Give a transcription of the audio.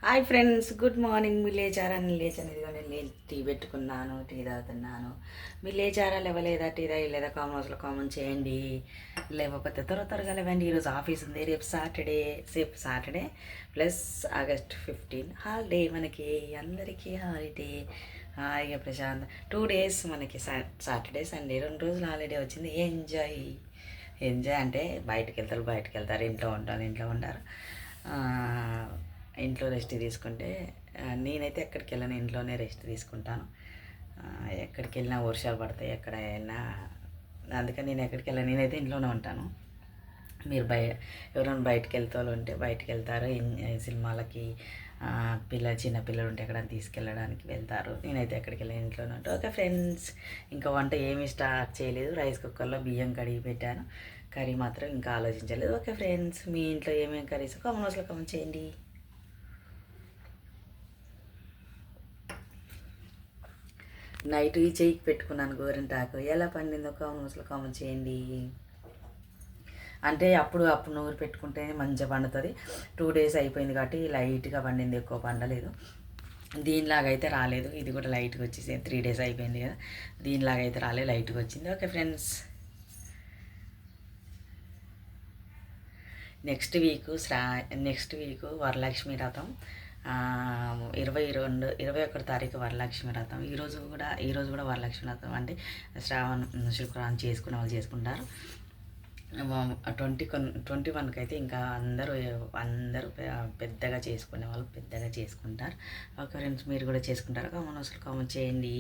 Hi friends, good morning. మీరు లేచారని లేచాను. ఇదిగోండి టీ పెట్టుకున్నాను, టీ తాగుతున్నాను. మీరు లేచారా లేవలేదా, టీ తాగలేదా కామెంట్స్లో కామెంట్ చేయండి. లేకపోతే త్వరగా లేవండి. ఈరోజు ఆఫీస్ ఉంది. రేపు సాటర్డే ప్లస్ ఆగస్ట్ 15 హాలిడే మనకి అందరికీ హాలిడే. హాయిగా ప్రశాంత్ 2 days మనకి సాటర్డే సండే 2 రోజులు హాలిడే వచ్చింది. ఎంజాయ్ అంటే బయటకు వెళ్తారు, ఇంట్లో ఉంటారు. ఇంట్లో రెస్ట్ తీసుకుంటే నేనైతే ఎక్కడికి వెళ్ళను, ఇంట్లోనే రెస్ట్ తీసుకుంటాను. ఎక్కడికి వెళ్ళినా వర్షాలు పడతాయి, ఎక్కడ వెళ్ళినా. అందుకని నేను ఎక్కడికి వెళ్ళను, నేనైతే ఇంట్లోనే ఉంటాను. మీరు ఎవరైనా బయటకు వెళ్తారు ఉంటే బయటకు వెళ్తారు, సినిమాలకి. చిన్న పిల్లలు ఉంటే ఎక్కడ తీసుకెళ్ళడానికి వెళ్తారు. నేనైతే ఎక్కడికి వెళ్ళి ఇంట్లోనే ఉంటాను. ఓకే ఫ్రెండ్స్, ఇంకా వంట ఏమీ స్టార్ట్ చేయలేదు. రైస్ కుక్కర్లో బియ్యం కడిగి పెట్టాను. కర్రీ మాత్రం ఇంకా ఆలోచించలేదు. ఓకే ఫ్రెండ్స్, మీ ఇంట్లో ఏమేమి కర్రీస్ కామెంట్స్లో కామెంట్ చేయండి. నైట్ ఈ చెయ్యికి పెట్టుకున్నాను గోరింటాకు. ఎలా పండిందో కామెంట్స్లో కామెంట్ చేయండి. అంటే అప్పుడు నూరు పెట్టుకుంటే మంచిగా పండుతుంది. 2 days అయిపోయింది కాబట్టి లైట్గా పండింది, ఎక్కువ పండలేదు. దీనిలాగైతే రాలేదు. ఇది కూడా లైట్గా వచ్చేసి 3 days అయిపోయింది కదా, దీనిలాగైతే రాలేదు, లైట్గా వచ్చింది. Okay friends, next week Varalakshmi వ్రతం. 21 తారీఖు వరలక్ష్మి వ్రతం. ఈరోజు కూడా వరలక్ష్మి వ్రతం అంటే శుక్రవారం చేసుకునే వాళ్ళు చేసుకుంటారు. 21కి అయితే ఇంకా అందరూ పెద్దగా చేసుకునే వాళ్ళు పెద్దగా చేసుకుంటారు. ఓకే ఫ్రెండ్స్, మీరు కూడా చేసుకుంటారు. కామెంట్ చేయండి.